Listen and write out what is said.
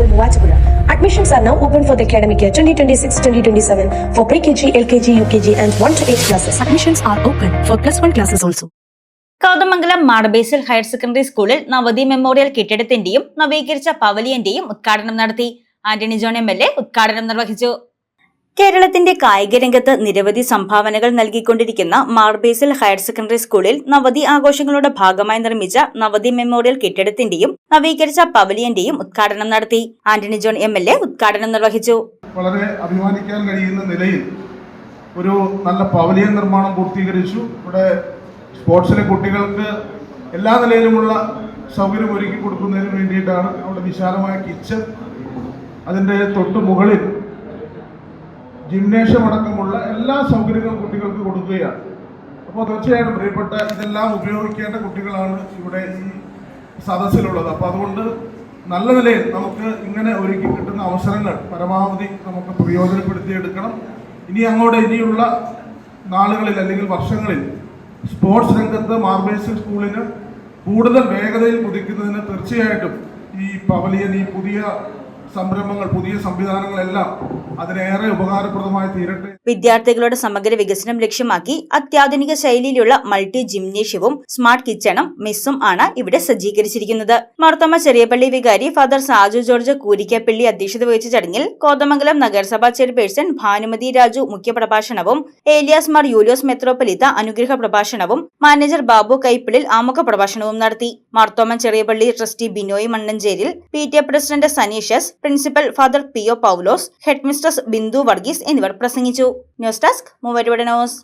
School, Muwachipura. Admissions are now open for the academic year 2026-2027 for pre-KG, LKG, UKG and 1 to 8 classes. Admissions are open for +1 classes also. Kothamangalam Mar Basil higher secondary സ്കൂളിൽ നവതി memorial കെട്ടിടത്തിന്റെയും നവീകരിച്ച പവലിയന്റെയും ഉദ്ഘാടനം നടത്തി. Antony John MLA ഉദ്ഘാടനം നിർവഹിച്ചു. കേരളത്തിന്റെ കായിക രംഗത്ത് നിരവധി സംഭാവനകൾ നൽകിക്കൊണ്ടിരിക്കുന്ന മാർബേസിൽ ഹയർ സെക്കൻഡറി സ്കൂളിൽ നവതി ആഘോഷങ്ങളുടെ ഭാഗമായി നിർമ്മിച്ച നവതി മെമ്മോറിയൽ കെട്ടിടത്തിന്റെയും നവീകരിച്ച പവലിയന്റെയും ഉദ്ഘാടനം നടത്തി. ആന്റണി ജോൺ MLA ഉദ്ഘാടനം നിർവഹിച്ചു. വളരെ അഭിമാനിക്കാൻ കഴിയുന്ന നിലയിൽ ഒരു നല്ല പവലിയൻ നിർമ്മാണം പൂർത്തീകരിച്ചു. ഇവിടെ സ്പോർട്സിലെ കുട്ടികൾക്ക് എല്ലാ നിലയിലുമുള്ള സൗകര്യം ഒരുക്കി കൊടുക്കുന്നതിന് വേണ്ടിയിട്ടാണ് അവിടെ വിശാലമായ കിച്ചൺ, അതിൻ്റെ തൊട്ട് മുകളിൽ ജിംനേഷ്യം അടക്കമുള്ള എല്ലാ സൗകര്യങ്ങളും കുട്ടികൾക്ക് കൊടുക്കുകയാണ്. അപ്പോൾ തീർച്ചയായിട്ടും പ്രിയപ്പെട്ട ഇതെല്ലാം ഉപയോഗിക്കേണ്ട കുട്ടികളാണ് ഇവിടെ ഈ സദസ്സിലുള്ളത്. അപ്പോൾ അതുകൊണ്ട് നല്ല നിലയിൽ നമുക്ക് ഇങ്ങനെ ഒരുക്കി കിട്ടുന്ന അവസരങ്ങൾ പരമാവധി നമുക്ക് പ്രയോജനപ്പെടുത്തിയെടുക്കണം. ഇനിയുള്ള നാളുകളിൽ അല്ലെങ്കിൽ വർഷങ്ങളിൽ സ്പോർട്സ് രംഗത്ത് മാർബേസിൽ സ്കൂളിന് കൂടുതൽ വേഗതയിൽ കുതിക്കുന്നതിന് തീർച്ചയായിട്ടും ഈ പവലിയൻ, ഈ പുതിയ സംരംഭങ്ങൾ, പുതിയ സംവിധാനങ്ങളെല്ലാം അതിനേറെ ഉപകാരപ്രദമായി തീരട്ടെ. വിദ്യാർത്ഥികളുടെ സമഗ്ര വികസനം ലക്ഷ്യമാക്കി അത്യാധുനിക ശൈലിയിലുള്ള മൾട്ടി ജിംനേഷ്യവും സ്മാർട്ട് കിച്ചണും മെസ്സും ആണ് ഇവിടെ സജ്ജീകരിച്ചിരിക്കുന്നത്. മാർത്തോമ ചെറിയപള്ളി വികാരി ഫാദർ സാജു ജോർജ് കൂരിക്കപ്പള്ളി അധ്യക്ഷത വഹിച്ച ചടങ്ങിൽ കോതമംഗലം നഗരസഭാ ചെയർപേഴ്സൺ ഭാനുമതി രാജു മുഖ്യപ്രഭാഷണവും ഏലിയാസ് മാർ യൂലിയോസ് മെത്രോപൊലീത്ത അനുഗ്രഹ പ്രഭാഷണവും മാനേജർ ബാബു കൈപ്പിളിൽ ആമുഖ പ്രഭാഷണവും നടത്തി. Marthoman Cheriyapally trustee Binoy Mannancheril, PTA president സനീഷസ്, principal father PO Paulose, head mistress Bindu Varghese എന്നിവർ പ്രസംഗിച്ചു. News desk Muvattupuzha news.